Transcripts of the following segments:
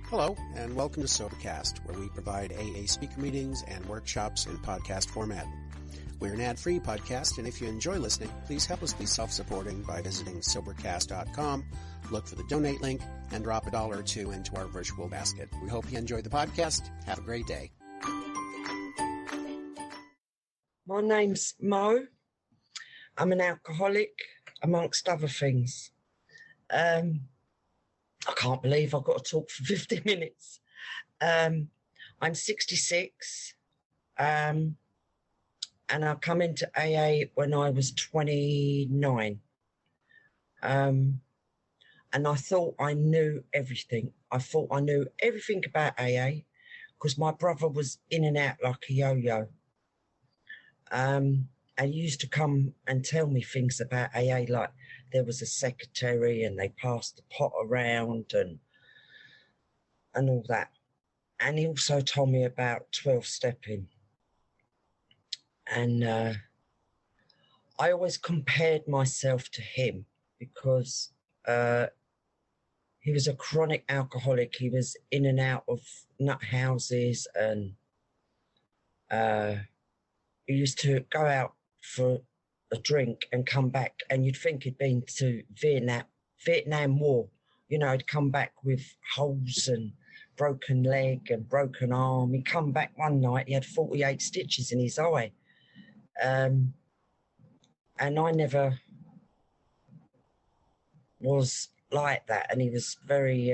Hello, and welcome to Sobercast, where we provide AA speaker meetings and workshops in podcast format. We're an ad-free podcast, and if you enjoy listening, please help us be self-supporting by visiting Sobercast.com, look for the donate link, and drop $1 or $2 into our virtual basket. We hope you enjoyed the podcast. Have a great day. My name's Mo. I'm an alcoholic, amongst other things. I can't believe I've got to talk for 50 minutes. I'm 66, and I come into AA when I was 29. And I thought I knew everything. I thought I knew everything about AA because my brother was in and out like a yo-yo. And he used to come and tell me things about AA, like there was a secretary and they passed the pot around and all that. And he also told me about 12-stepping. And I always compared myself to him because he was a chronic alcoholic. He was in and out of nut houses, and he used to go out for a drink and come back, and you'd think he'd been to Vietnam War. You know, he'd come back with holes and broken leg and broken arm. He'd come back one night, he had 48 stitches in his eye. And I never was like that. And he was very,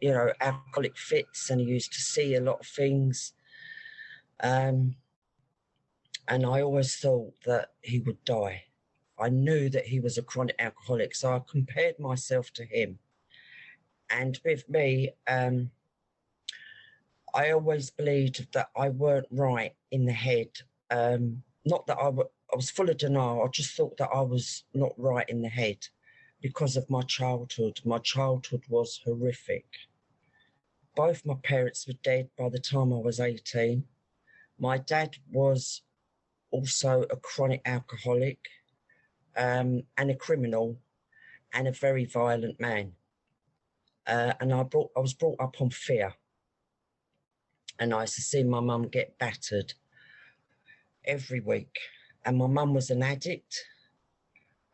alcoholic fits, and he used to see a lot of things. And I always thought that he would die. I knew that he was a chronic alcoholic, so I compared myself to him. And with me, I always believed that I weren't right in the head. Not that I was full of denial. I just thought that I was not right in the head because of my childhood. My childhood was horrific. Both my parents were dead by the time I was 18. My dad was also a chronic alcoholic, and a criminal, and a very violent man. And I was brought up on fear. And I used to see my mum get battered every week. And my mum was an addict.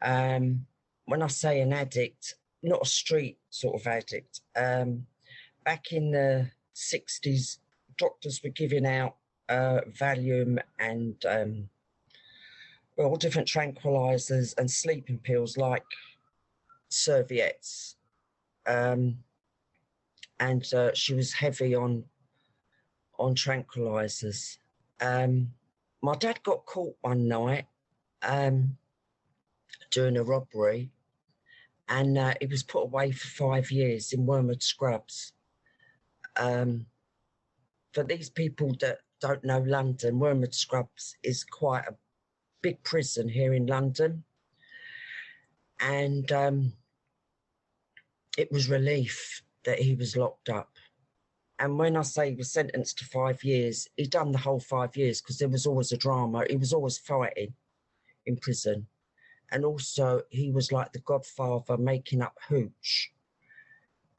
When I say an addict, not a street sort of addict. Back in the 60s, doctors were giving out Valium and different tranquilizers and sleeping pills like serviettes. And she was heavy on tranquilizers. My dad got caught one night doing a robbery, and he was put away for 5 years in Wormwood Scrubs. For these people that don't know London, Wormwood Scrubs is quite a big prison here in London. And it was relief that he was locked up. And when I say he was sentenced to 5 years, he done the whole 5 years because there was always a drama. He was always fighting in prison. And also he was like the godfather making up hooch.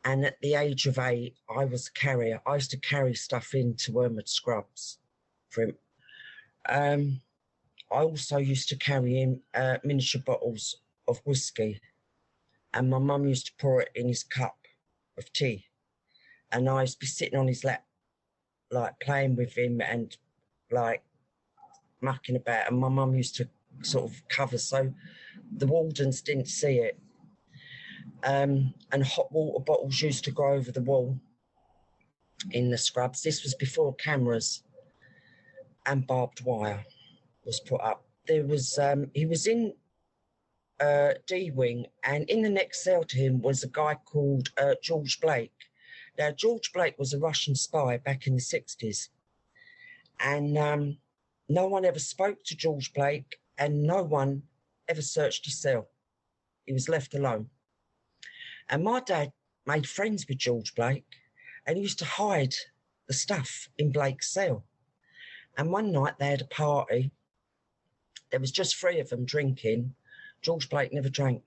And at the age of 8, I was a carrier. I used to carry stuff into Wormwood Scrubs for him. I also used to carry in miniature bottles of whiskey. And my mum used to pour it in his cup of tea. And I used to be sitting on his lap, like playing with him and like mucking about. And my mum used to sort of cover so the wardens didn't see it. And hot water bottles used to go over the wall in the scrubs. This was before cameras, and barbed wire was put up. There was he was in D wing, and in the next cell to him was a guy called George Blake. Now George Blake was a Russian spy back in the 60s, and no one ever spoke to George Blake, and no one ever searched his cell. He was left alone. And my dad made friends with George Blake, and he used to hide the stuff in Blake's cell. And one night they had a party. There was just 3 of them drinking. George Blake never drank.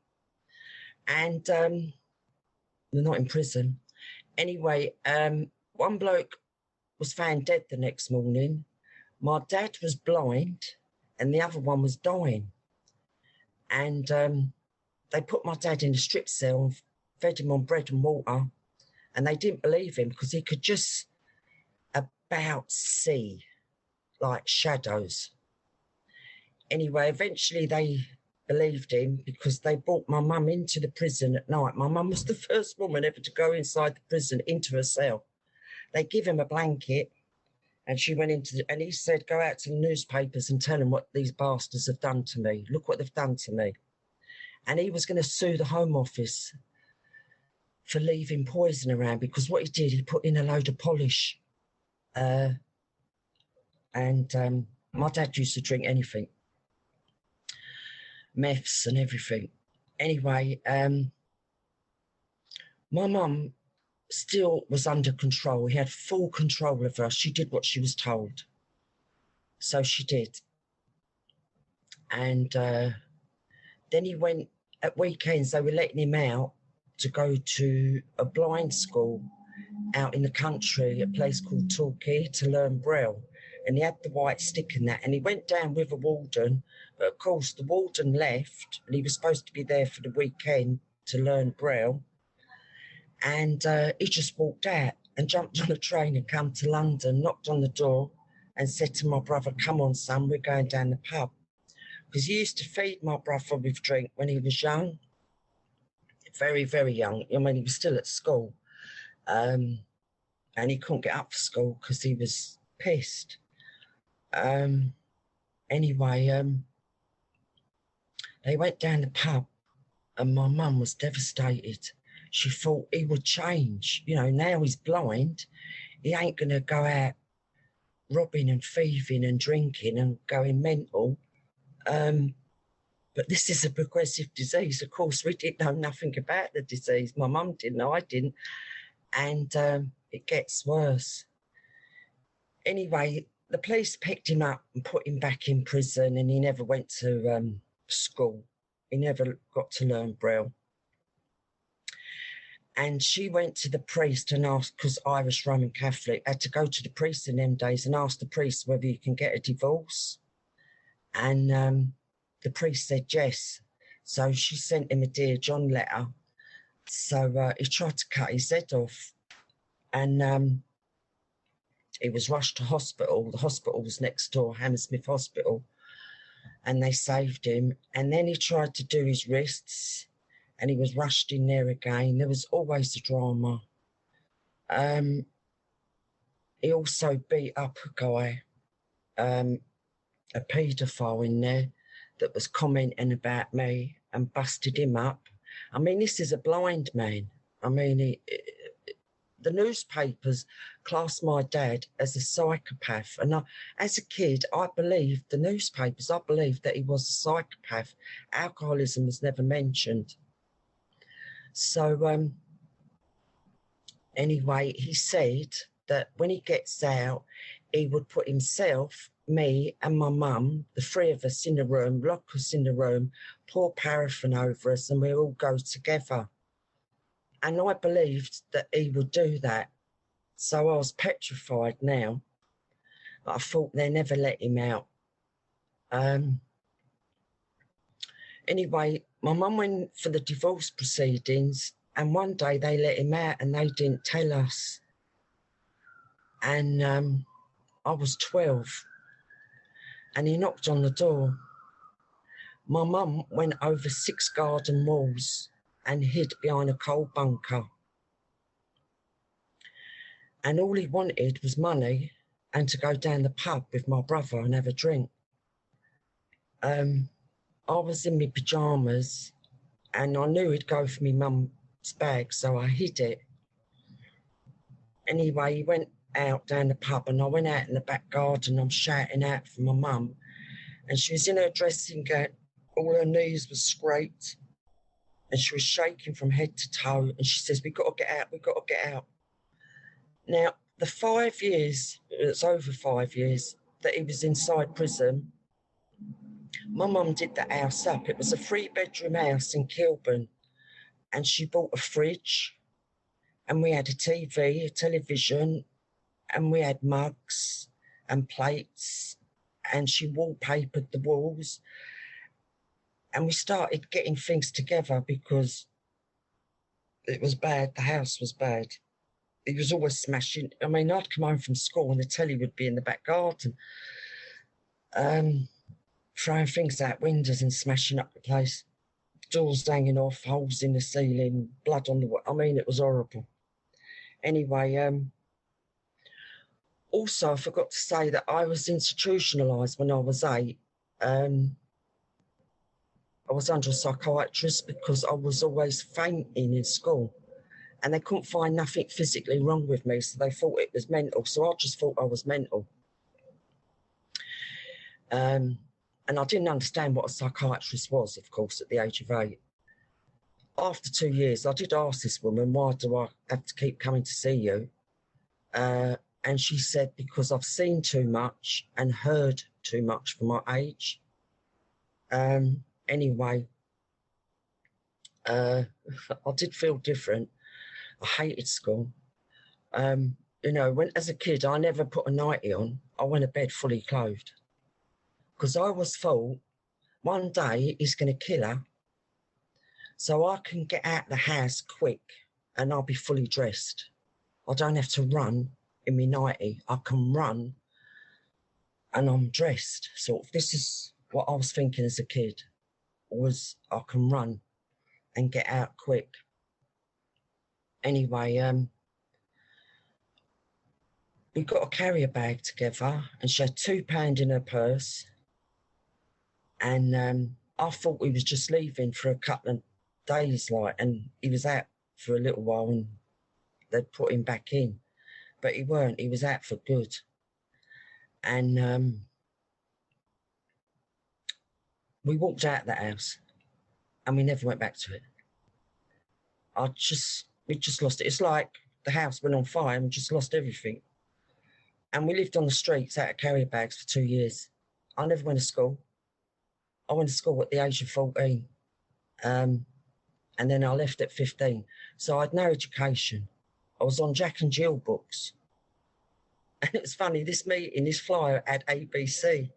And they're not in prison. Anyway, one bloke was found dead the next morning. My dad was blind and the other one was dying. And they put my dad in a strip cell and fed him on bread and water. And they didn't believe him because he could just about see, like shadows. Anyway, eventually they believed him because they brought my mum into the prison at night. My mum was the first woman ever to go inside the prison into a cell. They give him a blanket and she went and he said, go out to the newspapers and tell them what these bastards have done to me. Look what they've done to me. And he was going to sue the Home Office for leaving poison around because what he did, he put in a load of polish. My dad used to drink anything. Meths and everything. Anyway, my mum still was under control. He had full control of her. She did what she was told. So she did. And then he went at weekends, they were letting him out to go to a blind school out in the country, a place called Torquay, to learn Braille. And he had the white stick and that. And he went down with a warden. But of course, the warden left and he was supposed to be there for the weekend to learn Braille. And he just walked out and jumped on a train and come to London, knocked on the door and said to my brother, come on, son, we're going down the pub. Because he used to feed my brother with drink when he was young. Very, very young. I mean, he was still at school. And he couldn't get up for school because he was pissed. Anyway, they went down the pub and my mum was devastated. She thought he would change. You know, now he's blind. He ain't going to go out robbing and thieving and drinking and going mental. But this is a progressive disease. Of course, we didn't know nothing about the disease. My mum didn't, I didn't. And it gets worse. Anyway, the police picked him up and put him back in prison and he never went to school. He never got to learn Braille. And she went to the priest and asked, because Irish Roman Catholic, had to go to the priest in them days and ask the priest whether you can get a divorce. And the priest said yes. So she sent him a Dear John letter. So he tried to cut his head off. And he was rushed to hospital. The hospital was next door, Hammersmith Hospital. And they saved him. And then he tried to do his wrists. And he was rushed in there again. There was always a drama. He also beat up a guy, a paedophile in there, that was commenting about me and busted him up. I mean, this is a blind man. I mean, the newspapers classed my dad as a psychopath. And as a kid, I believed the newspapers, I believed that he was a psychopath. Alcoholism was never mentioned. So anyway, he said that when he gets out, he would put himself, me and my mum, the three of us in the room, lock us in the room, pour paraffin over us and we'll all go together. And I believed that he would do that. So I was petrified now. But I thought they never let him out. Anyway, my mum went for the divorce proceedings and one day they let him out and they didn't tell us. And I was 12 and he knocked on the door. My mum went over 6 garden walls and hid behind a coal bunker. And all he wanted was money and to go down the pub with my brother and have a drink. I was in my pyjamas and I knew he'd go for my mum's bag, so I hid it. Anyway, he went out down the pub and I went out in the back garden. I'm shouting out for my mum and she was in her dressing gown. All her knees were scraped and she was shaking from head to toe. And she says, we've got to get out, we've got to get out. Now, the 5 years, it's over 5 years, that he was inside prison, my mum did the house up. It was a 3-bedroom house in Kilburn. And she bought a fridge And we had a TV, a television, and we had mugs and plates, and she wallpapered the walls. And we started getting things together because it was bad. The house was bad. He was always smashing. I mean, I'd come home from school and the telly would be in the back garden, throwing things out windows and smashing up the place. Doors hanging off, holes in the ceiling, blood on the wall. I mean, it was horrible. Anyway, also, I forgot to say that I was institutionalised when I was 8. I was under a psychiatrist because I was always fainting in school. And they couldn't find nothing physically wrong with me, so they thought it was mental. So I just thought I was mental. And I didn't understand what a psychiatrist was, of course, at the age of 8. After 2 years, I did ask this woman, why do I have to keep coming to see you? And she said, because I've seen too much and heard too much for my age. Anyway, I did feel different. I hated school. You know, as a kid, I never put a nightie on. I went to bed fully clothed. Because I always thought, one day he's going to kill her, so I can get out of the house quick and I'll be fully dressed. I don't have to run in my nightie. I can run and I'm dressed. So this is what I was thinking as a kid, was I can run and get out quick. Anyway, we got a carrier bag together and she had £2 in her purse. And I thought we was just leaving for a couple of days, and he was out for a little while and they'd put him back in. But he weren't, he was out for good. And we walked out of the house and we never went back to it. We just lost it. It's like the house went on fire and we just lost everything. And we lived on the streets out of carrier bags for 2 years. I never went to school. I went to school at the age of 14. And then I left at 15. So I had no education. I was on Jack and Jill books. And it was funny, this flyer had ABC.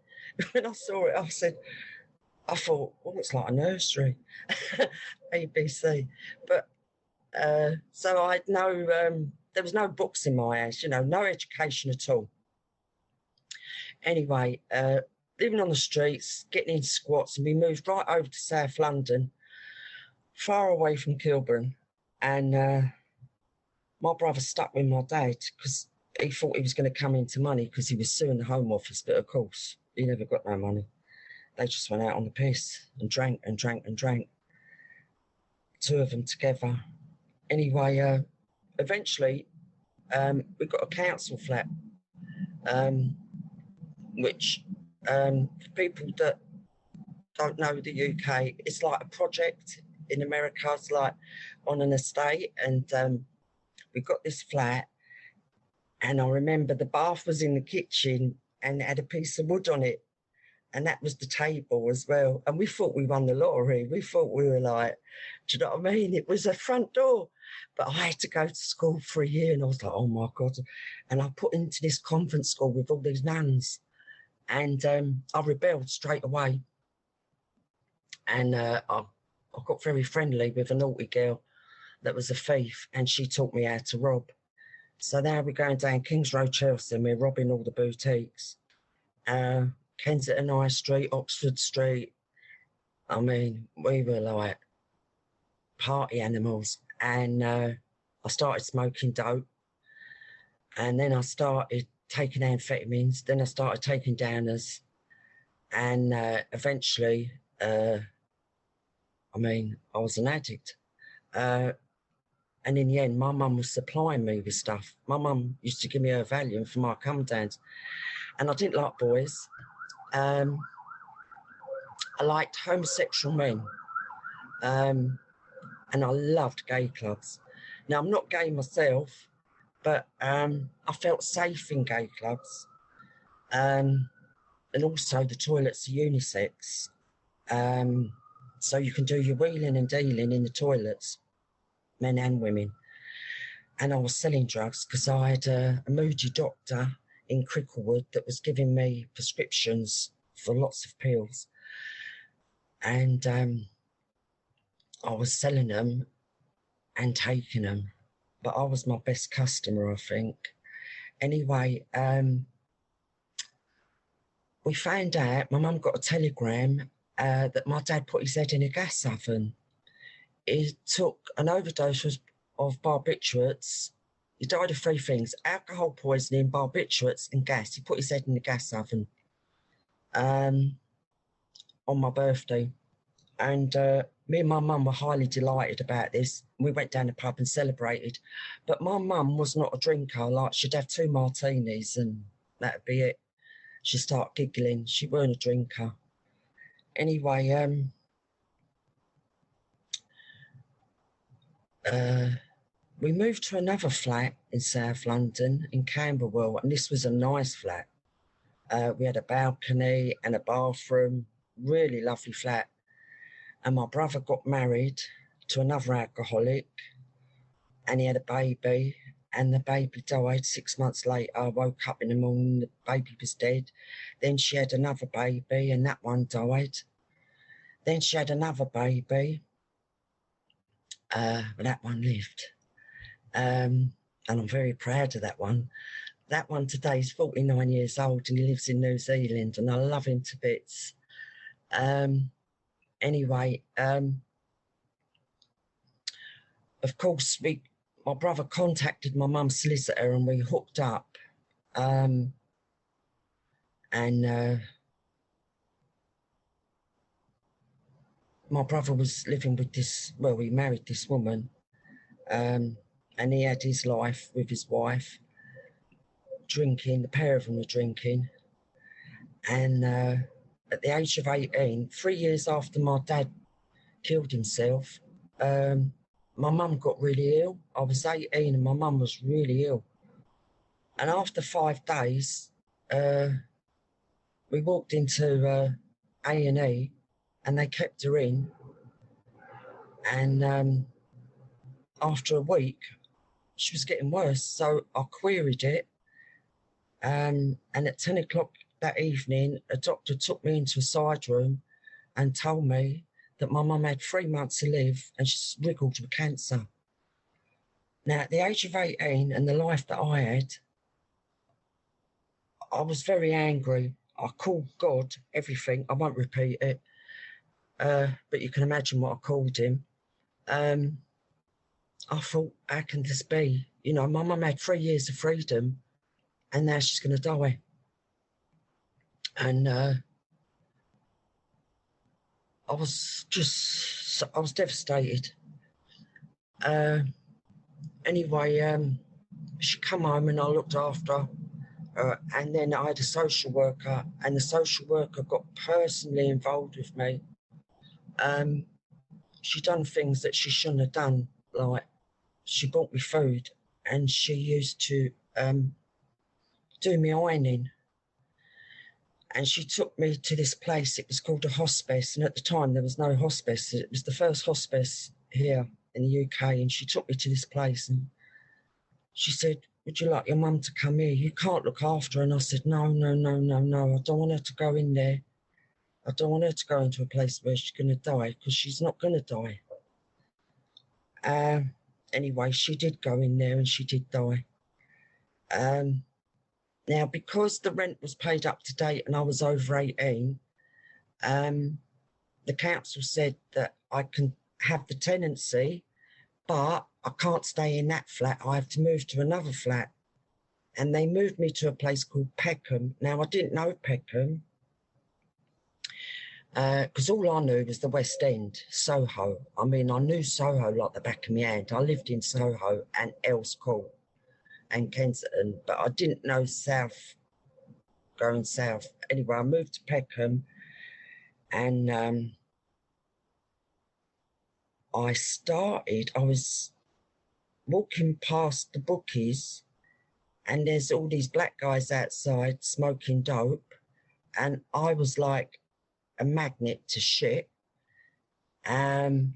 When I saw it, I thought, oh, it's like a nursery. ABC. But so I had there was no books in my house, you know, no education at all. Anyway, living on the streets, getting into squats, and we moved right over to South London, far away from Kilburn. And my brother stuck with my dad because he thought he was going to come into money because he was suing the Home Office. But of course, he never got no money. They just went out on the piss and drank and drank and drank. 2 of them together. Anyway, eventually, we got a council flat, which people that don't know the UK, it's like a project in America. It's like on an estate, and we got this flat. And I remember the bath was in the kitchen and it had a piece of wood on it, and that was the table as well. And we thought we won the lottery. We thought we were like, do you know what I mean? It was a front door. But I had to go to school for a year, and I was like, oh my God. And I put into this convent school with all these nuns. And I rebelled straight away. And I got very friendly with a naughty girl that was a thief, and she taught me how to rob. So now we're going down Kings Road, Chelsea, and we're robbing all the boutiques. Kensington High Street, Oxford Street. I mean, we were like party animals. And I started smoking dope. And then I started taking amphetamines. Then I started taking downers. And eventually, I was an addict. And in the end, my mum was supplying me with stuff. My mum used to give me her Valium for my come downs. And I didn't like boys. I liked homosexual men. And I loved gay clubs. Now, I'm not gay myself, but I felt safe in gay clubs. And also the toilets are unisex. So you can do your wheeling and dealing in the toilets, men and women. and I was selling drugs because I had a moody doctor in Cricklewood that was giving me prescriptions for lots of pills. And I was selling them and taking them, but I was my best customer, I think. Anyway, we found out, my mum got a telegram that my dad put his head in a gas oven. He took an overdose of barbiturates. He died of 3 things: alcohol poisoning, barbiturates and gas. He put his head in the gas oven on my birthday. And me and my mum were highly delighted about this. We went down the pub and celebrated. But my mum was not a drinker. Like, she'd have 2 martinis and that'd be it. She'd start giggling. She weren't a drinker. Anyway, we moved to another flat in South London, in Camberwell, and this was a nice flat. We had a balcony and a bathroom, really lovely flat. And my brother got married to another alcoholic, and he had a baby, and the baby died 6 months later. I woke up in the morning, the baby was dead. Then she had another baby, and that one died. Then she had another baby, but that one lived. And I'm very proud of that one. That one today is 49 years old, and he lives in New Zealand, and I love him to bits. Anyway, of course, my brother contacted my mum's solicitor and we hooked up. And my brother was living with he married this woman, and he had his life with his wife, drinking. The pair of them were drinking. And at the age of 18, 3 years after my dad killed himself, my mum got really ill. I was 18 and my mum was really ill. And after 5 days, we walked into A&E and they kept her in. And after a week, she was getting worse. So I queried it. And at 10 o'clock that evening, a doctor took me into a side room and told me that my mum had 3 months to live and she's riddled with cancer. Now, at the age of 18 and the life that I had, I was very angry. I called God everything. I won't repeat it, but you can imagine what I called him. I thought, how can this be? You know, my mum had 3 years of freedom and now she's going to die. And I was devastated. Anyway, she come home and I looked after her. And then I had a social worker, and the social worker got personally involved with me. She done things that she shouldn't have done, like she bought me food and she used to do me ironing. And she took me to this place. It was called a hospice. And at the time, there was no hospice. It was the first hospice here in the UK. And she took me to this place. And she said, would you like your mum to come here? You can't look after her. And I said, no. I don't want her to go in there. I don't want her to go into a place where she's going to die, because she's not going to die. Anyway, she did go in there and she did die. Now, because the rent was paid up to date and I was over 18, the council said that I can have the tenancy, but I can't stay in that flat. I have to move to another flat. And they moved me to a place called Peckham. Now, I didn't know Peckham, because all I knew was the West End, Soho. I mean, I knew Soho like the back of my hand. I lived in Soho and Earls Court and Kensington, but I didn't know going south. Anyway, I moved to Peckham, and I was walking past the bookies, and there's all these black guys outside smoking dope, and I was like a magnet to shit. And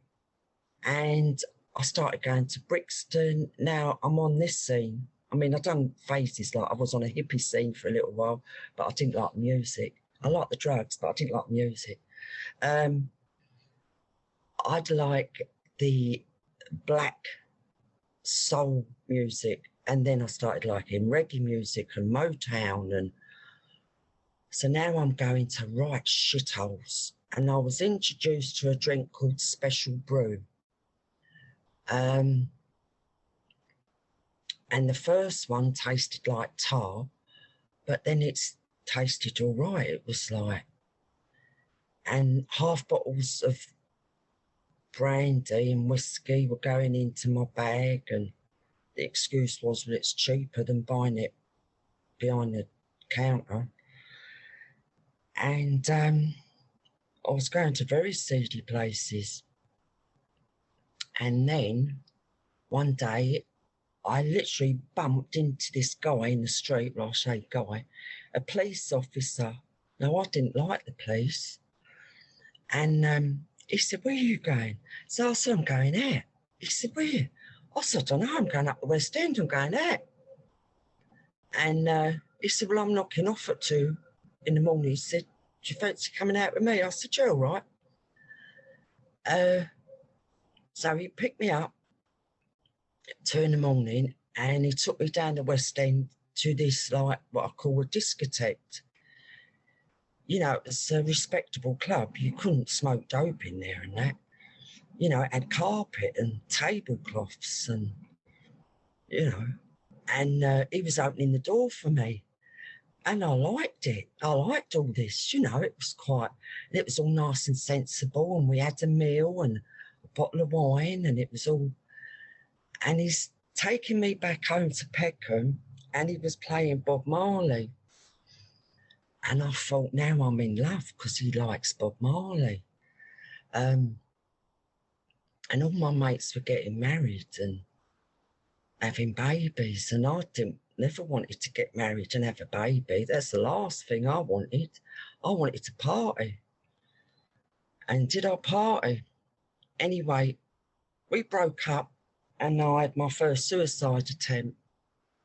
I started going to Brixton. Now I'm on this scene. I mean, I've done phases, like I was on a hippie scene for a little while, but I didn't like the music. I like the drugs, but I didn't like the music. I'd like the black soul music, and then I started liking reggae music and Motown, and so now I'm going to right shitholes. And I was introduced to a drink called Special Brew. And the first one tasted like tar, but then it's tasted all right. It was like, and half bottles of brandy and whiskey were going into my bag, and the excuse was that it's cheaper than buying it behind the counter. And I was going to very seedy places. And then one day I literally bumped into this guy in the street. Well, I say guy, a police officer. Now, I didn't like the police. And he said, "Where are you going?" So I said, "I'm going out." He said, "Where?" I said, "I don't know, I'm going up the West End, I'm going out." And he said, "Well, I'm knocking off at 2 in the morning." He said, "Do you fancy coming out with me?" I said, "You're all right." So he picked me up at 2 in the morning, and he took me down the West End to this, like, what I call a discotheque. You know, it's a respectable club. You couldn't smoke dope in there and that. You know, it had carpet and tablecloths and, you know, and he was opening the door for me. And I liked it. I liked all this, you know, it was all nice and sensible, and we had a meal and a bottle of wine, and it was all, and he's taking me back home to Peckham, and he was playing Bob Marley. And I thought, now I'm in love because he likes Bob Marley. And all my mates were getting married and having babies, and I never wanted to get married and have a baby. That's the last thing I wanted. I wanted to party. And did I party? Anyway, we broke up, and I had my first suicide attempt.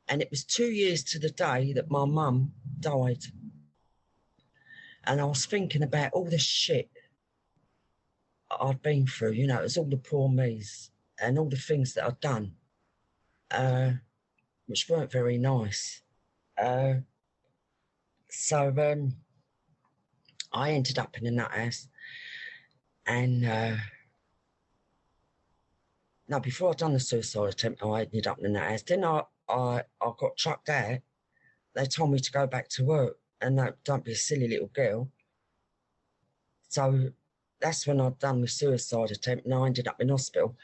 And it was 2 years to the day that my mum died. And I was thinking about all the shit I'd been through, you know, it was all the poor me's and all the things that I'd done, which weren't very nice. So I ended up in a nut house. And no, before I'd done the suicide attempt, I ended up in a nut house. Then I got chucked out. They told me to go back to work. And no, don't be a silly little girl. So that's when I'd done my suicide attempt, and I ended up in hospital.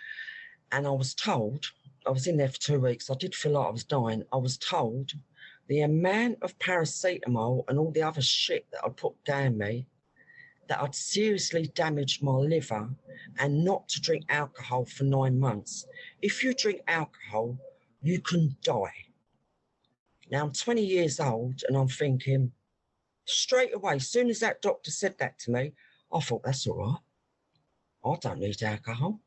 And I was told, I was in there for 2 weeks, I did feel like I was dying. I was told the amount of paracetamol and all the other shit that I'd put down me, that I'd seriously damaged my liver, and not to drink alcohol for 9 months. If you drink alcohol, you can die. Now, I'm 20 years old, and I'm thinking, straight away, as soon as that doctor said that to me, I thought, that's all right. I don't need alcohol.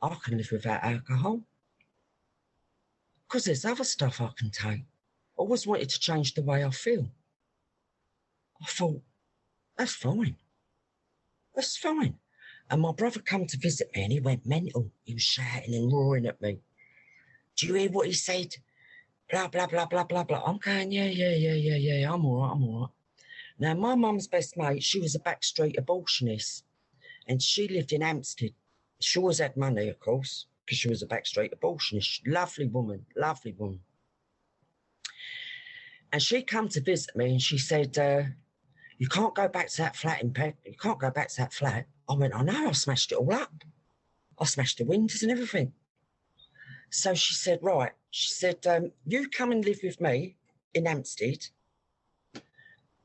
I can live without alcohol. Because there's other stuff I can take. I always wanted to change the way I feel. I thought, that's fine. That's fine. And my brother come to visit me, and he went mental. He was shouting and roaring at me. "Do you hear what he said? Blah, blah, blah, blah, blah, blah." I'm going, yeah, I'm all right. Now, my mum's best mate, she was a backstreet abortionist, and she lived in Hampstead. She always had money, of course, because she was a backstreet abortionist. Lovely woman. And she come to visit me, and she said, "You can't go back to that flat in Peg. You can't go back to that flat." I went, "I know, I smashed it all up. I smashed the windows and everything." So she said, right. She said, "You come and live with me in Hampstead."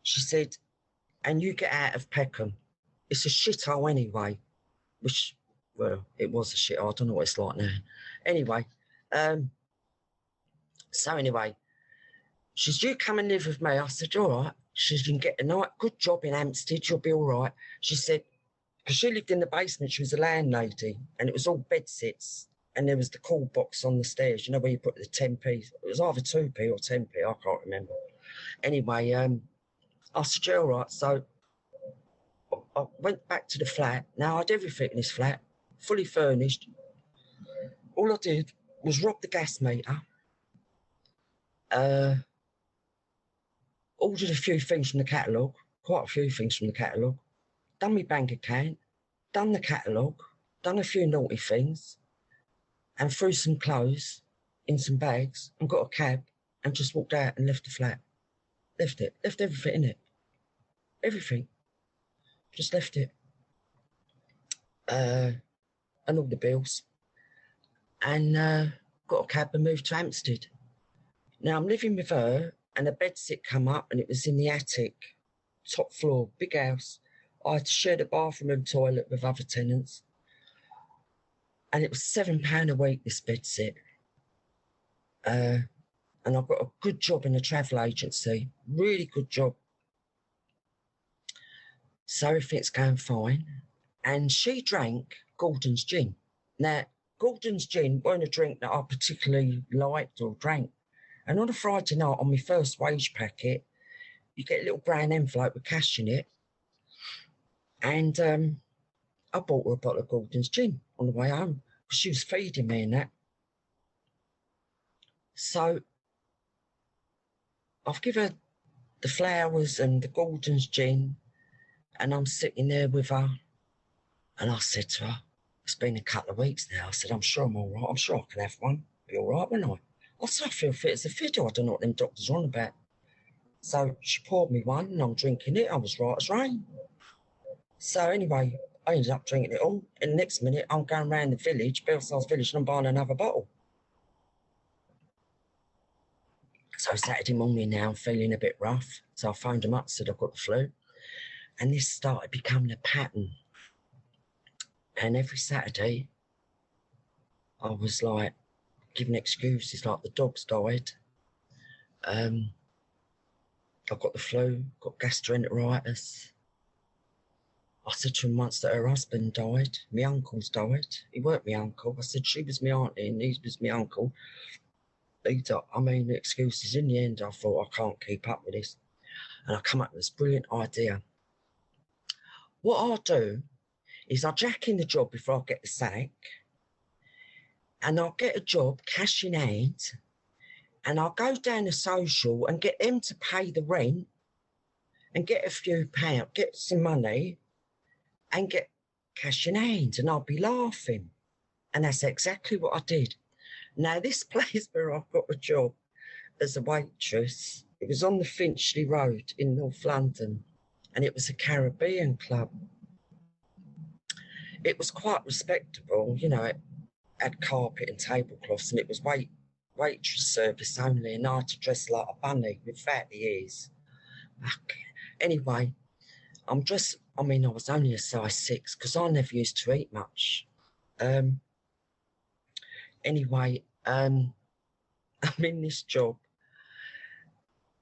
She said, "And you get out of Peckham. It's a shithole anyway." Which, well, it was a shithole. I don't know what it's like now. Anyway, so anyway, she said, "You come and live with me." I said, "All right." She said, "You can get a good job in Hampstead. You'll be all right." She said, because she lived in the basement. She was a landlady, and it was all bed sits, and there was the call box on the stairs, you know, where you put the 10p. It was either 2p or 10p, I can't remember. Anyway, I said, yeah, all right. So I went back to the flat. Now, I had everything in this flat, fully furnished. All I did was rob the gas meter, ordered a few things from the catalogue, quite a few things from the catalogue, done my bank account, done the catalogue, done a few naughty things, and threw some clothes in some bags and got a cab and just walked out and left the flat. Left everything in it. Everything. Just left it. And all the bills. And got a cab and moved to Hampstead. Now I'm living with her, and a bedsit come up, and it was in the attic, top floor, big house. I had to share the bathroom and toilet with other tenants. And it was £7 a week, this bedsit. And I've got a good job in a travel agency, really good job. So everything's going fine. And she drank Gordon's gin. Now, Gordon's gin weren't a drink that I particularly liked or drank. And on a Friday night, on my first wage packet, you get a little brown envelope with cash in it. And I bought her a bottle of Gordon's gin on the way home, because she was feeding me and that. So I've given her the flowers and the Gordon's gin, and I'm sitting there with her, and I said to her, it's been a couple of weeks now. I said, I'm sure I'm all right. I'm sure I can have one. Be all right, won't I? I said, I feel fit as a fiddle. I don't know what them doctors are on about. So she poured me one, and I'm drinking it. I was right as rain. So anyway, I ended up drinking it all. And the next minute, I'm going around the village, Belsize village, and I'm buying another bottle. So Saturday morning now, I'm feeling a bit rough. So I phoned them up, said I've got the flu. And this started becoming a pattern. And every Saturday, I was like giving excuses, like the dog's died. I've got the flu, got gastroenteritis. I said to him once that her husband died. My uncle's died. He weren't my uncle. I said she was my auntie and he was my uncle. Excuses. In the end, I thought, I can't keep up with this. And I come up with this brilliant idea. What I'll do is I'll jack in the job before I get the sack, and I'll get a job cash in hand, and I'll go down to social and get them to pay the rent and get a few pounds, get some money and get cash in hand, and I'll be laughing. And that's exactly what I did. Now, this place where I've got a job as a waitress, it was on the Finchley Road in North London, and it was a Caribbean club. It was quite respectable, you know, it had carpet and tablecloths, and it was waitress service only, and I had to dress like a bunny with fatty ears. Anyway, I was only a size 6 because I never used to eat much. Anyway, I'm in this job,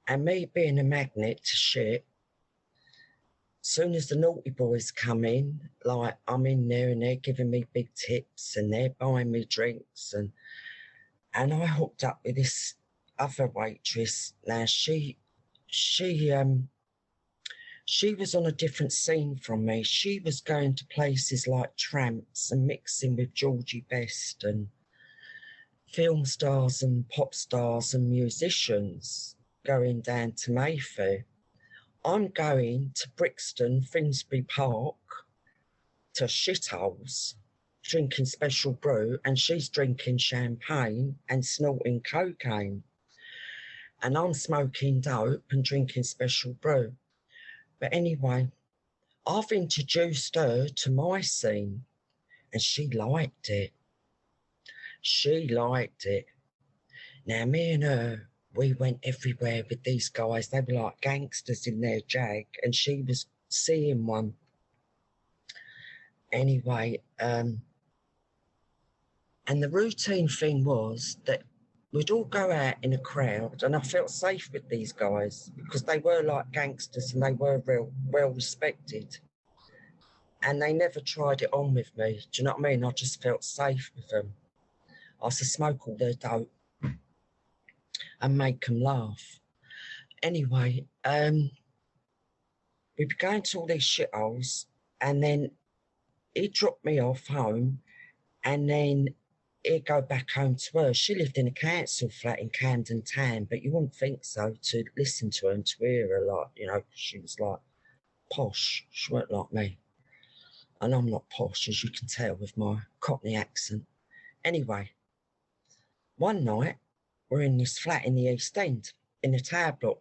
and me being a magnet to shit, soon as the naughty boys come in, like I'm in there and they're giving me big tips and they're buying me drinks, and I hooked up with this other waitress. Now she was on a different scene from me. She was going to places like Tramps and mixing with Georgie Best and film stars and pop stars and musicians, going down to Mayfair. I'm going to Brixton, Finsbury Park, to shitholes, drinking special brew, and she's drinking champagne and snorting cocaine. And I'm smoking dope and drinking special brew. But anyway, I've introduced her to my scene, and she liked it. She liked it. Now, me and her, we went everywhere with these guys. They were like gangsters in their jag, and she was seeing one. Anyway, and the routine thing was that we'd all go out in a crowd, and I felt safe with these guys because they were like gangsters and they were real well respected. and they never tried it on with me. Do you know what I mean? I just felt safe with them. I used to smoke all their dope and make them laugh. Anyway, we'd be going to all these shitholes, and then he'd drop me off home, and then he'd go back home to her. She lived in a council flat in Camden Town, but you wouldn't think so to listen to her and to hear her, like, you know, she was like posh. She weren't like me. And I'm not posh, as you can tell with my Cockney accent. Anyway, one night, we're in this flat in the East End, in a tower block.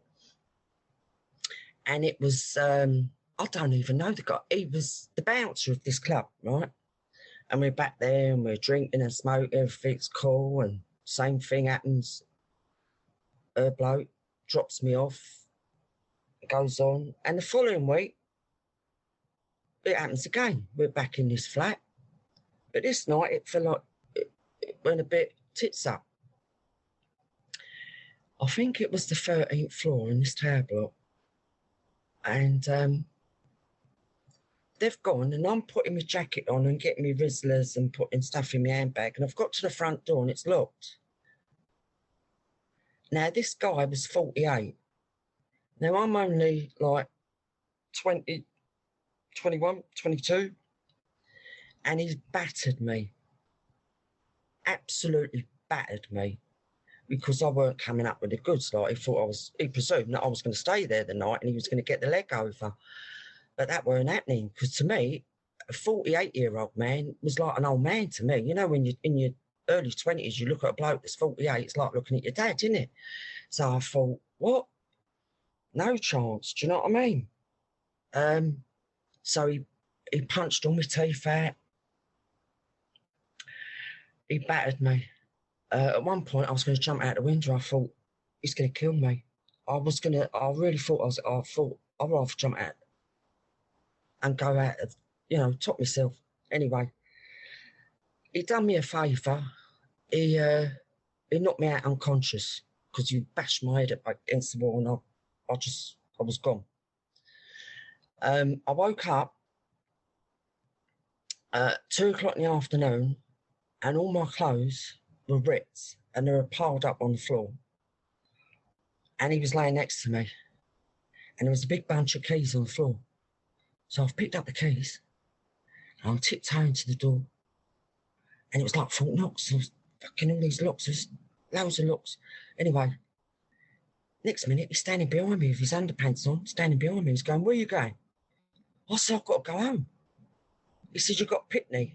And it was, I don't even know the guy. He was the bouncer of this club, right? And we're back there and we're drinking and smoking, everything's cool, and same thing happens. Her bloke drops me off, it goes on. And the following week, it happens again. We're back in this flat. But this night, it felt like it went a bit tits up. I think it was the 13th floor in this tower block. And they've gone, and I'm putting my jacket on and getting my Rizzlers and putting stuff in my handbag, and I've got to the front door and it's locked. Now, this guy was 48. Now, I'm only like 20, 21, 22, and he's battered me. Absolutely battered me, because I weren't coming up with the goods. Like, he presumed that I was going to stay there the night and he was going to get the leg over. But that weren't happening, because to me, a 48-year-old man was like an old man to me. You know, when you're in your early 20s, you look at a bloke that's 48, it's like looking at your dad, isn't it? So I thought, what? No chance, do you know what I mean? So he punched all my teeth out. He battered me. At one point, I was going to jump out the window. I thought, he's going to kill me. I really thought I'd rather jump out and go out of, you know, top myself. Anyway, he done me a favour. He knocked me out unconscious, because he bashed my head up against the wall, and I was gone. I woke up at 2 o'clock in the afternoon, and all my clothes were ripped and they were piled up on the floor. And he was laying next to me, and there was a big bunch of keys on the floor. So I've picked up the keys, and I'm tiptoeing to the door, and it was like Fort Knox. There was fucking all these locks, there's loads of locks. Anyway, next minute, he's standing behind me with his underpants on, standing behind me. He's going, "Where are you going?" I said, "I've got to go home." He said, "You've got pitney,"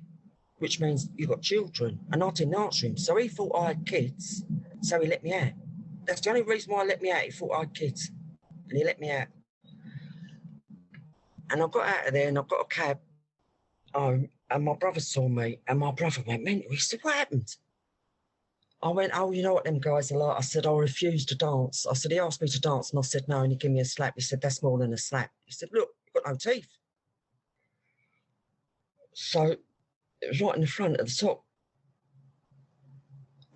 which means you've got children. And I didn't answer him. So he thought I had kids, so he let me out. That's the only reason why he let me out. He thought I had kids, and he let me out. And I got out of there, and I got a cab home, and my brother saw me, and my brother went mental. He said, "What happened?" I went, "Oh, you know what them guys are like." I said, "I refused to dance." I said, "He asked me to dance," and I said, "No," and he gave me a slap. He said, "That's more than a slap." He said, "Look, you've got no teeth." So it was right in the front at the top.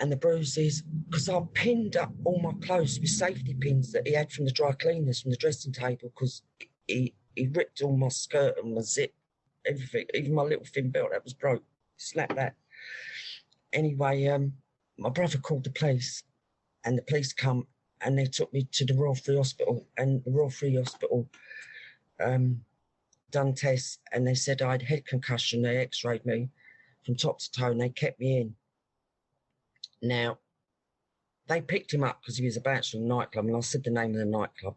And the bruises, because I pinned up all my clothes with safety pins that he had from the dry cleaners, from the dressing table, because he ripped all my skirt and my zip, everything, even my little thin belt that was broke. Slapped that. Anyway, my brother called the police, and the police come, and they took me to the Royal Free Hospital, and the Royal Free Hospital done tests, and they said I had head concussion. They x-rayed me from top to toe, and they kept me in. Now, they picked him up because he was a bouncer in a nightclub, and I said the name of the nightclub.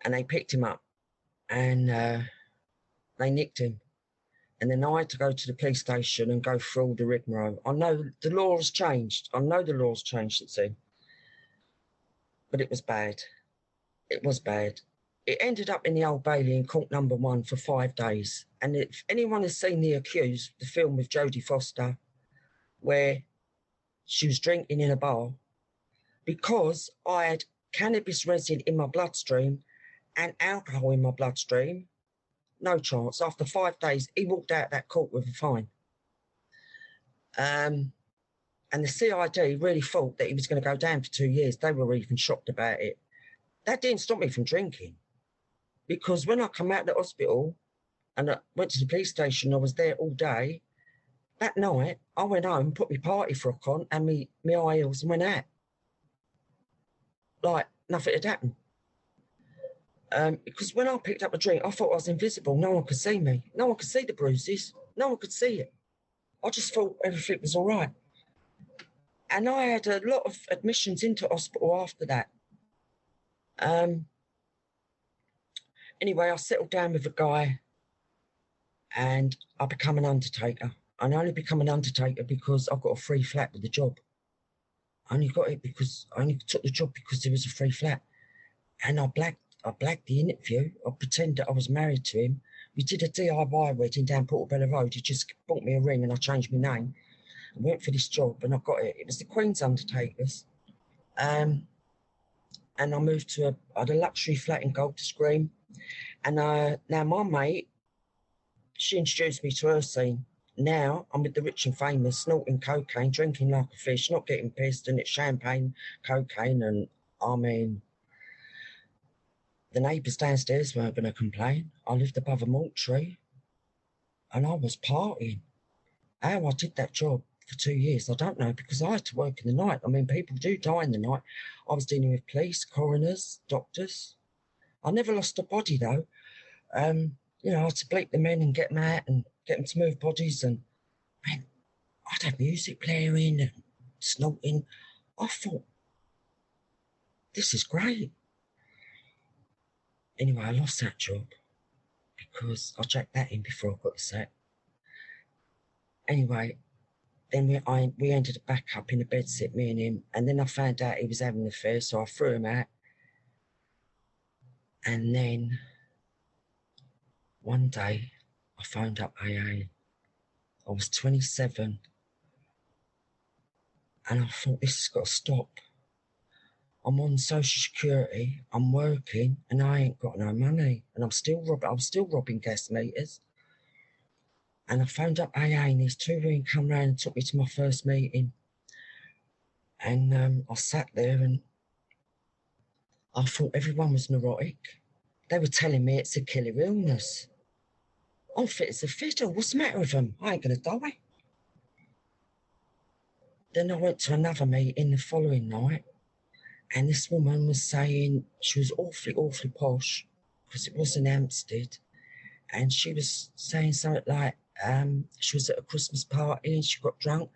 And they picked him up, and they nicked him. And then I had to go to the police station and go through all the rigmarole. I know the law has changed. I know the law's changed since then. But it was bad. It was bad. It ended up in the Old Bailey in court number 1 for 5 days. And if anyone has seen The Accused, the film with Jodie Foster, where she was drinking in a bar, because I had cannabis resin in my bloodstream and alcohol in my bloodstream, no chance. After 5 days, he walked out that court with a fine. And the CID really thought that he was going to go down for 2 years. They were even shocked about it. That didn't stop me from drinking, because when I come out of the hospital, And I went to the police station. I was there all day. That night, I went home, put my party frock on and my high heels and went out. Like nothing had happened. Because when I picked up a drink, I thought I was invisible. No one could see me. No one could see the bruises. No one could see it. I just thought everything was all right. And I had a lot of admissions into hospital after that. Anyway, I settled down with a guy and I become an undertaker. And I only become an undertaker because I got a free flat with the job. I only got it because I only took the job because there was a free flat. And I blagged the interview. I pretended I was married to him. We did a DIY wedding down Portobello Road. He just bought me a ring and I changed my name. I went for this job and I got it. It was the Queen's Undertakers. And I moved to I had a luxury flat in Golders Green. And now my mate, she introduced me to her scene. Now I'm with the rich and famous, snorting cocaine, drinking like a fish, not getting pissed, and it's champagne, cocaine, and I mean, the neighbours downstairs weren't going to complain. I lived above a mortuary and I was partying. How I did that job for 2 years, I don't know, because I had to work in the night. I mean, people do die in the night. I was dealing with police, coroners, doctors. I never lost a body though. You know, I had to bleep the men and get them out and get them to move bodies. And man, I'd have music blaring and snorting. I thought, this is great. Anyway, I lost that job because I jacked that in before I got the set. Anyway, then we ended up back up in a bedsit, me and him, and then I found out he was having an affair, so I threw him out. And then one day I phoned up AA. I was 27 and I thought, this has got to stop. I'm on social security, I'm working, and I ain't got no money. And I'm still robbing gas meters. And I phoned up AA and these two women come round and took me to my first meeting. And I sat there and I thought everyone was neurotic. They were telling me it's a killer illness. I'm fit as a fiddle. What's the matter with them? I ain't going to die. Then I went to another meeting the following night. And this woman was saying she was awfully, awfully posh because it was in Hampstead. And she was saying something like she was at a Christmas party and she got drunk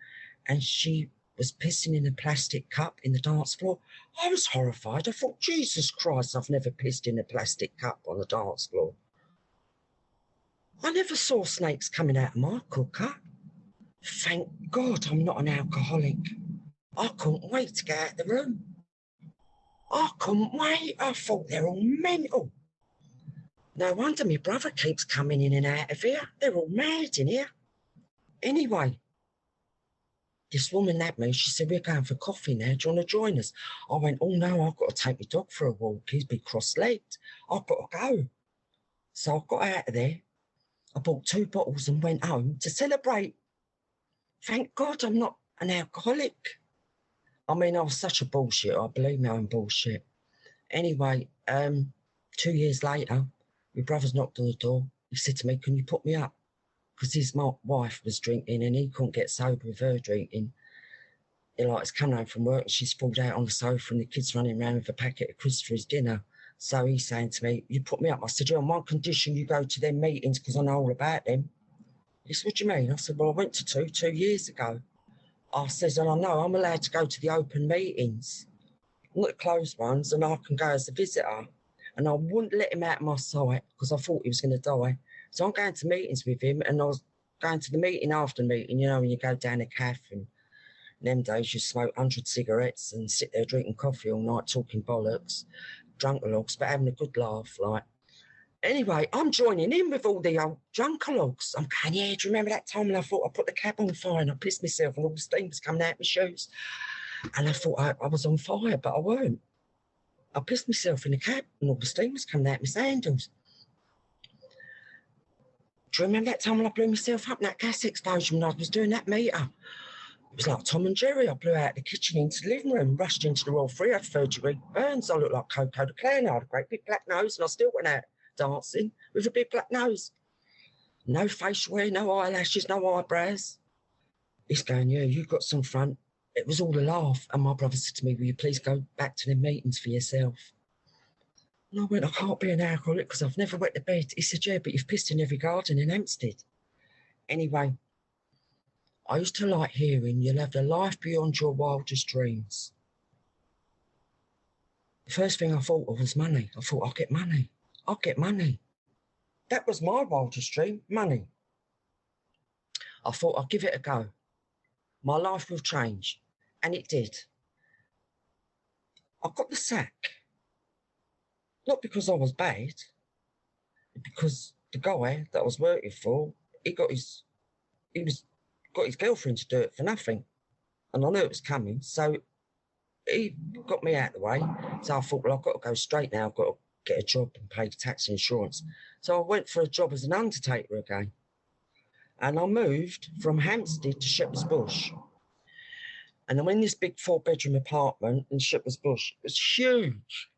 and she was pissing in a plastic cup in the dance floor. I was horrified. I thought, Jesus Christ, I've never pissed in a plastic cup on the dance floor. I never saw snakes coming out of my cooker. Thank God I'm not an alcoholic. I couldn't wait to get out of the room. I couldn't wait. I thought they're all mental. No wonder my brother keeps coming in and out of here. They're all mad in here. Anyway, this woman at me, she said, we're going for coffee now. Do you want to join us? I went, oh no, I've got to take my dog for a walk. He's been cross-legged. I've got to go. So I got out of there. I bought 2 bottles and went home to celebrate. Thank God I'm not an alcoholic. I mean, I was such a bullshit. I believe my own bullshit. Anyway, 2 years later, my brother's knocked on the door. He said to me, can you put me up? Because his wife was drinking and he couldn't get sober with her drinking. He's coming home from work and she's fallen out on the sofa and the kid's running around with a packet of crisps for his dinner. So he's saying to me, you put me up. I said, yeah, on one condition you go to them meetings because I know all about them. He said, what do you mean? I said, well, I went to 2 years ago. I says, and I know I'm allowed to go to the open meetings, not the closed ones, and I can go as a visitor. And I wouldn't let him out of my sight because I thought he was going to die. So I'm going to meetings with him, and I was going to the meeting after meeting, you know, when you go down a cafe and in them days you smoke 100 cigarettes and sit there drinking coffee all night, talking bollocks, drunkalogs, but having a good laugh, like. Anyway, I'm joining in with all the old drunkalogs. I'm going, yeah, do you remember that time when I thought I put the cab on fire and I pissed myself and all the steam was coming out my shoes? And I thought I was on fire, but I weren't. I pissed myself in the cab and all the steam was coming out my sandals. Do you remember that time when I blew myself up in that gas explosion when I was doing that meter? It was like Tom and Jerry. I blew out the kitchen into the living room, rushed into the Royal Free, I had 3rd-degree burns. I looked like Coco the Clown. I had a great big black nose and I still went out dancing with a big black nose. No facial hair, no eyelashes, no eyebrows. He's going, yeah, you've got some front. It was all a laugh. And my brother said to me, will you please go back to the meetings for yourself? And I went, I can't be an alcoholic because I've never wet the bed. He said, yeah, but you've pissed in every garden in Hampstead. Anyway, I used to like hearing, you'll have the life beyond your wildest dreams. The first thing I thought of was money. I thought, I'll get money. I'll get money. That was my wildest dream, money. I thought, I'll give it a go. My life will change. And it did. I got the sack. Not because I was bad, because the guy that I was working for, he got his girlfriend to do it for nothing. And I knew it was coming, so he got me out of the way. So I thought, well, I've got to go straight now. I've got to get a job and pay tax and insurance. So I went for a job as an undertaker again. And I moved from Hampstead to Shepherd's Bush. And I'm in this big 4-bedroom apartment in Shepherd's Bush. It was huge.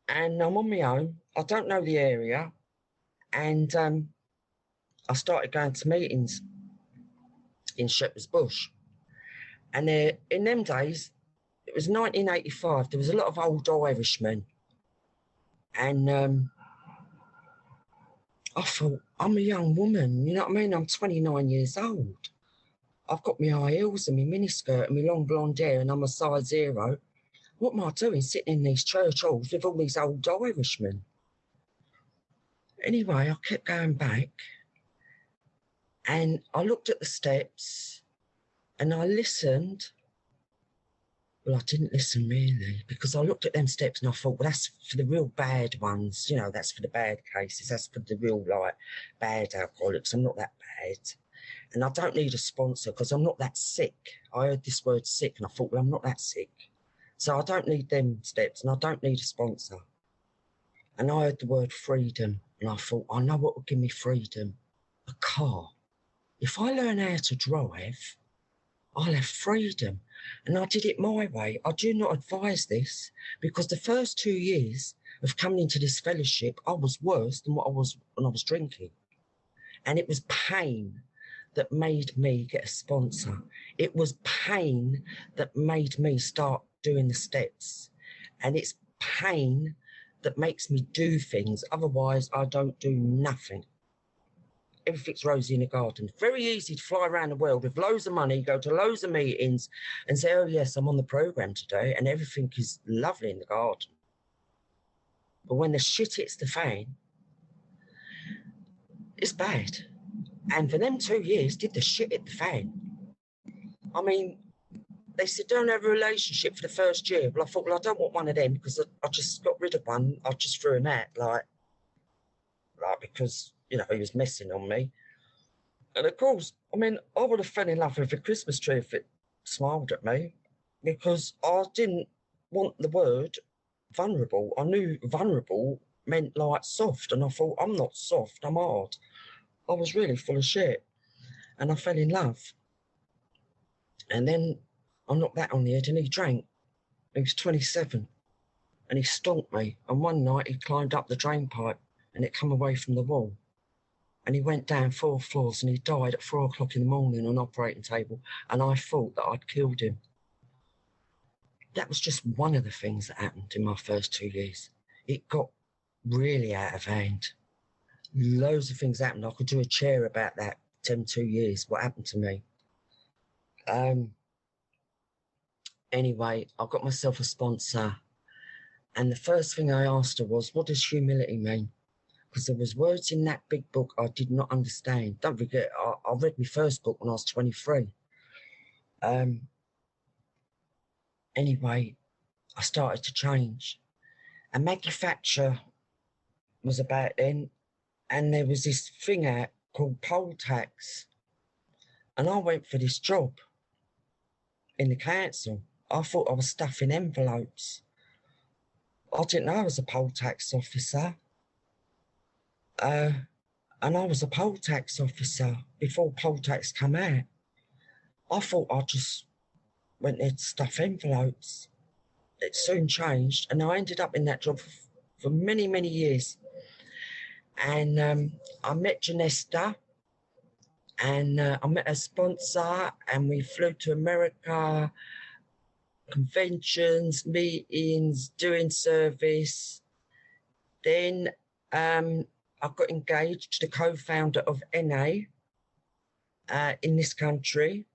And I'm on my own. I don't know the area. And I started going to meetings in Shepherd's Bush. And in them days, it was 1985. There was a lot of old Irishmen. And I thought, I'm a young woman, you know what I mean? I'm 29 years old. I've got my high heels and my miniskirt and my long blonde hair and I'm a size 0. What am I doing sitting in these church halls with all these old Irishmen? Anyway, I kept going back and I looked at the steps and I listened. Well, I didn't listen really because I looked at them steps and I thought, well, that's for the real bad ones. You know, that's for the bad cases. That's for the real, like, bad alcoholics. I'm not that bad. And I don't need a sponsor because I'm not that sick. I heard this word sick and I thought, well, I'm not that sick. So I don't need them steps and I don't need a sponsor. And I heard the word freedom and I thought, I know what will give me freedom. A car. If I learn how to drive, I'll have freedom. And I did it my way. I do not advise this because the first 2 years of coming into this fellowship, I was worse than what I was when I was drinking. And it was pain that made me get a sponsor. It was pain that made me start doing the steps. And it's pain that makes me do things. Otherwise, I don't do nothing. Everything's rosy in the garden. Very easy to fly around the world with loads of money, go to loads of meetings and say, oh, yes, I'm on the programme today and everything is lovely in the garden. But when the shit hits the fan, it's bad. And for them 2 years, did the shit hit the fan. I mean, they said, don't have a relationship for the first year. Well, I thought, well, I don't want one of them because I just got rid of one. I just threw him out, like because, you know, he was messing on me. And of course, I mean, I would have fell in love with a Christmas tree if it smiled at me because I didn't want the word vulnerable. I knew vulnerable meant like soft. And I thought, I'm not soft, I'm hard. I was really full of shit. And I fell in love. And then I knocked that on the head and he drank. He was 27 and he stomped me. And one night he climbed up the drain pipe and it come away from the wall. And he went down 4 floors and he died at 4 o'clock in the morning on an operating table. And I thought that I'd killed him. That was just one of the things that happened in my first 2 years. It got really out of hand. Loads of things happened. I could do a chair about that, 2 years, what happened to me. Anyway, I got myself a sponsor. And the first thing I asked her was, what does humility mean? Because there was words in that big book I did not understand. Don't forget, I read my first book when I was 23. Anyway, I started to change. And Maggie Thatcher was about then. And there was this thing out called poll tax. And I went for this job in the council. I thought I was stuffing envelopes. I didn't know I was a poll tax officer. And I was a poll tax officer before poll tax come out. I thought I just went there to stuff envelopes. It soon changed, and I ended up in that job for many, many years. And I met Janesta, And I met a sponsor and we flew to America, conventions, meetings, doing service. Then I got engaged to the co-founder of NA in this country.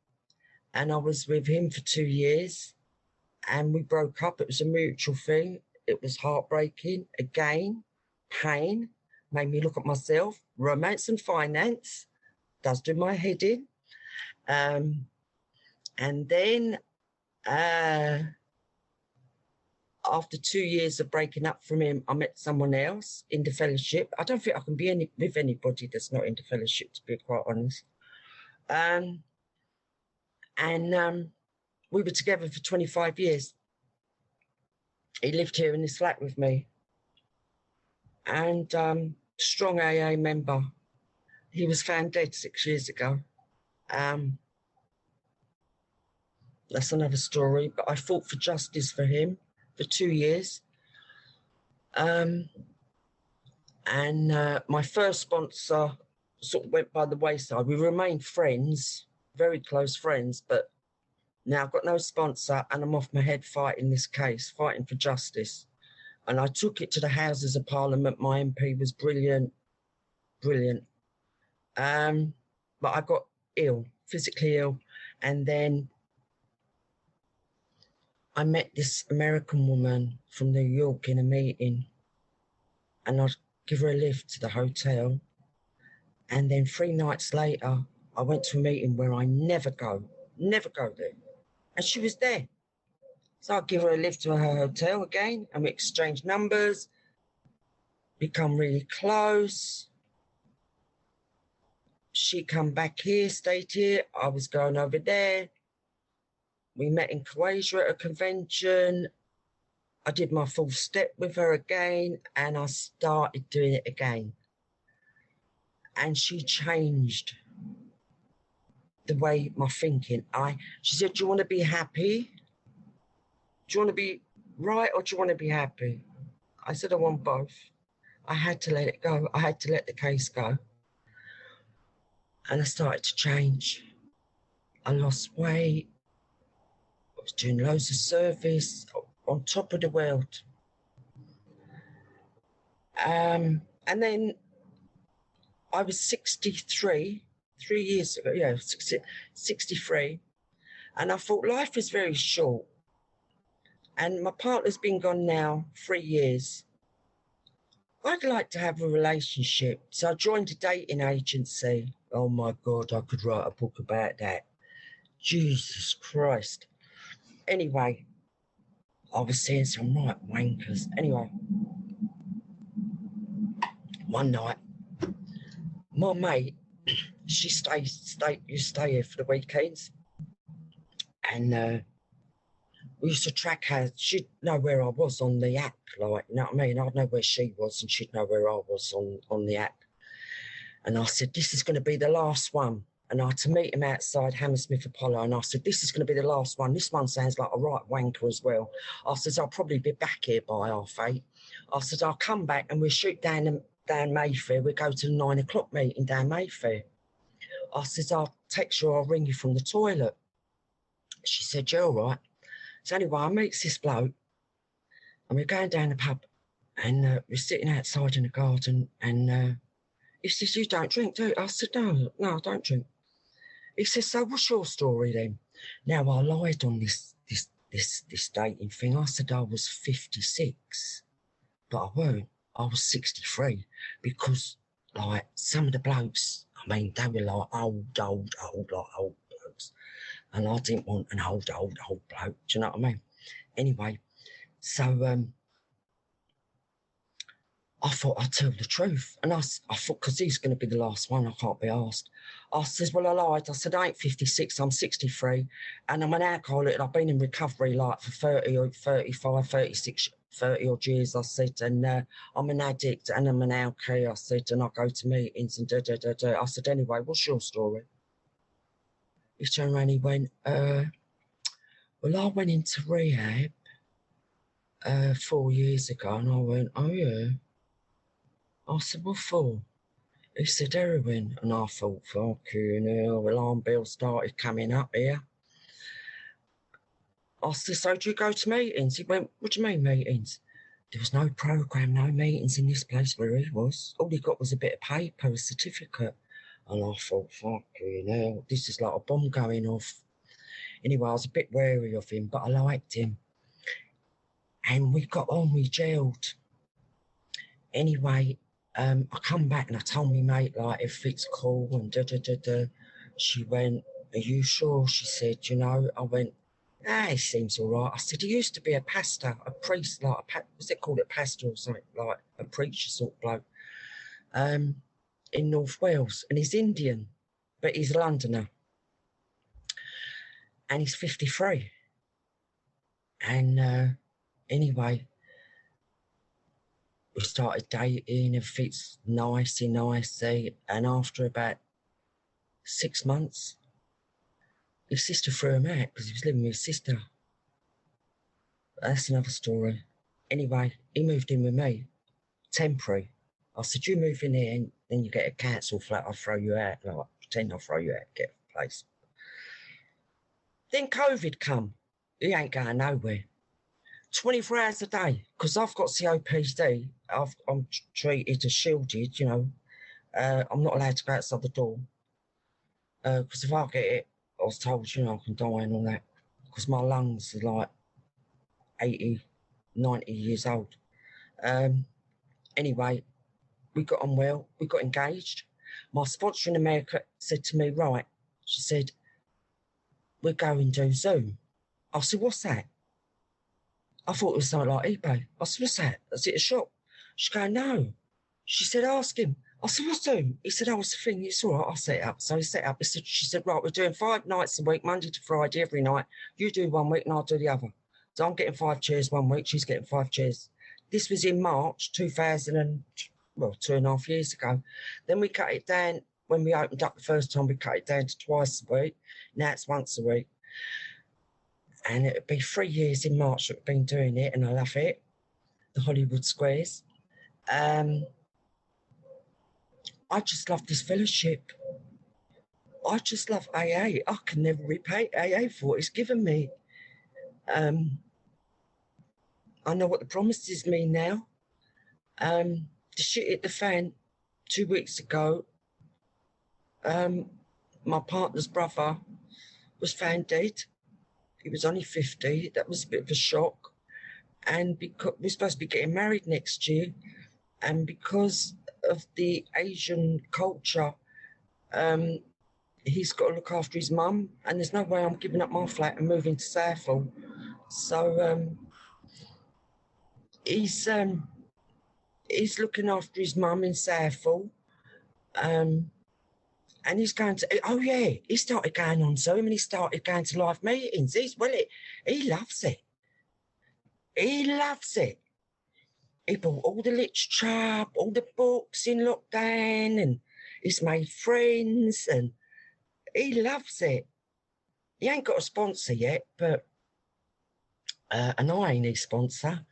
And I was with him for 2 years and we broke up. It was a mutual thing. It was heartbreaking. Again, pain, made me look at myself. Romance and finance does do my head in. And then after 2 years of breaking up from him, I met someone else in the fellowship. I don't think I can be with anybody that's not in the fellowship, to be quite honest. We were together for 25 years. He lived here in this flat with me. And strong AA member. He was found dead 6 years ago. That's another story, but I fought for justice for him for 2 years. And my first sponsor sort of went by the wayside. We remained friends, very close friends, but now I've got no sponsor and I'm off my head fighting this case, fighting for justice. And I took it to the Houses of Parliament. My MP was brilliant. But I got ill, physically ill. And then I met this American woman from New York in a meeting. And I'd give her a lift to the hotel. And then 3 nights later, I went to a meeting where I never go there. And she was there. So I'd give her a lift to her hotel again, and we exchanged numbers, become really close. She come back here, stayed here. I was going over there. We met in Croatia at a convention. I did my full step with her again, and I started doing it again. And she changed the way my thinking. She said, "Do you want to be happy? Do you want to be right or do you want to be happy?" I said, "I want both." I had to let it go. I had to let the case go. And I started to change. I lost weight. I was doing loads of service, on top of the world. And then I was 63, 3 years ago, 63. And I thought life is very short. And my partner's been gone now 3 years. I'd like to have a relationship. So I joined a dating agency. Oh my God, I could write a book about that. Jesus Christ. Anyway, I was seeing some right wankers. Anyway, one night, my mate, she used to stay here for the weekends. And we used to track her. She'd know where I was on the app, like, you know what I mean? I'd know where she was and she'd know where I was on the app. And I said, this is going to be the last one. And I had to meet him outside Hammersmith Apollo. And I said, this is going to be the last one. This one sounds like a right wanker as well. I said, I'll probably be back here by 8:30. I said, I'll come back and we'll shoot down Mayfair. We'll go to the 9 o'clock meeting down Mayfair. I said, I'll text you, I'll ring you from the toilet. She said, you're all right. So anyway, I meet this bloke and we're going down the pub and we're sitting outside in the garden and he says, you don't drink, do you? I said, no, I don't drink. He says, so what's your story then? Now, I lied on this dating thing. I said I was 56, but I weren't. I was 63 because, like, some of the blokes, I mean, they were like old blokes. And I didn't want an old bloke. Do you know what I mean? Anyway, so I thought I'd tell the truth. And I thought, because he's going to be the last one, I can't be asked. I said, well, I lied. I said, I ain't 56, I'm 63. And I'm an alcoholic. I've been in recovery like for 30 or 35, 36, 30 odd years, I said. And I'm an addict and I'm an alky, I said. And I go to meetings and I said, anyway, what's your story? He turned around and he went, well, I went into rehab 4 years ago. And I went, oh, yeah. I said, what for? He said, heroin. And I thought, fucking hell, alarm bell started coming up here. I said, so do you go to meetings? He went, what do you mean meetings? There was no programme, no meetings in this place where he was. All he got was a bit of paper, a certificate. And I thought, fucking hell, this is like a bomb going off. Anyway, I was a bit wary of him, but I liked him. And we got on, we gelled. Anyway, I come back and I told me mate, like, everything's cool and da-da-da-da. She went, are you sure? She said, you know, I went, he seems all right. I said, he used to be a pastor, a priest, like what's it called, a pastor or something, like a preacher sort of bloke, in North Wales. And he's Indian, but he's a Londoner. And he's 53. And anyway, we started dating, everything's nicey. And after about 6 months, his sister threw him out because he was living with his sister. That's another story. Anyway, he moved in with me, temporary. I said, you move in here and then you get a council flat, I'll throw you out. Like, pretend I'll throw you out, get a place. Then COVID come. He ain't going nowhere. 24 hours a day, because I've got COPD. I'm treated as shielded, you know. I'm not allowed to go outside the door. Because if I get it, I was told, you know, I can die and all that. Because my lungs are like 80, 90 years old. Anyway, we got on well. We got engaged. My sponsor in America said to me, right, she said, we're going to do Zoom. I said, what's that? I thought it was something like eBay. I said, what's that? Is it a shop? She go, no. She said, ask him. I said, what's Zoom? He said, oh, what's the thing? It's all right, I'll set it up. So he set it up. She said, right, we're doing 5 nights a week, Monday to Friday, every night. You do 1 week and I'll do the other. So I'm getting 5 chairs 1 week, she's getting 5 chairs. This was in March 2.5 years ago. Then we cut it down. When we opened up the first time, we cut it down to twice a week. Now it's once a week. And it'll be 3 years in March that we've been doing it, and I love it. The Hollywood Squares. I just love this fellowship. I just love AA. I can never repay AA for what it's given me. I know what the promises mean now. The shit hit the fan 2 weeks ago. My partner's brother was found dead. He was only 50. That was a bit of a shock. And because we're supposed to be getting married next year, and because of the Asian culture, he's got to look after his mum, and there's no way I'm giving up my flat and moving to Southall. So he's looking after his mum in Southall. And he's going to, he started going on Zoom and he started going to live meetings. He loves it. He loves it. He bought all the literature, all the books in lockdown, and he's made friends, and he loves it. He ain't got a sponsor yet, but, and I ain't his sponsor.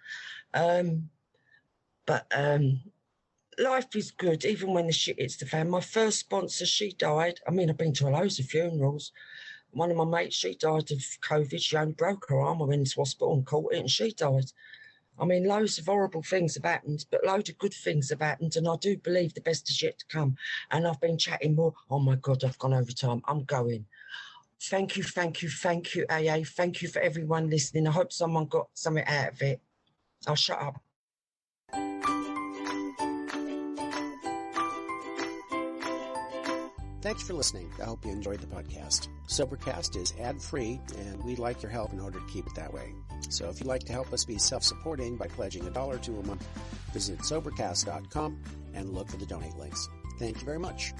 Life is good, even when the shit hits the fan. My first sponsor, she died. I mean, I've been to loads of funerals. One of my mates, she died of COVID. She only broke her arm. I went into hospital and caught it, and she died. I mean, loads of horrible things have happened, but loads of good things have happened, and I do believe the best is yet to come. And I've been chatting more. Oh, my God, I've gone over time. I'm going. Thank you, AA. Thank you for everyone listening. I hope someone got something out of it. I'll shut up. Thanks for listening. I hope you enjoyed the podcast. Sobercast is ad-free, and we'd like your help in order to keep it that way. So if you'd like to help us be self-supporting by pledging $1 or $2 a month, visit Sobercast.com and look for the donate links. Thank you very much.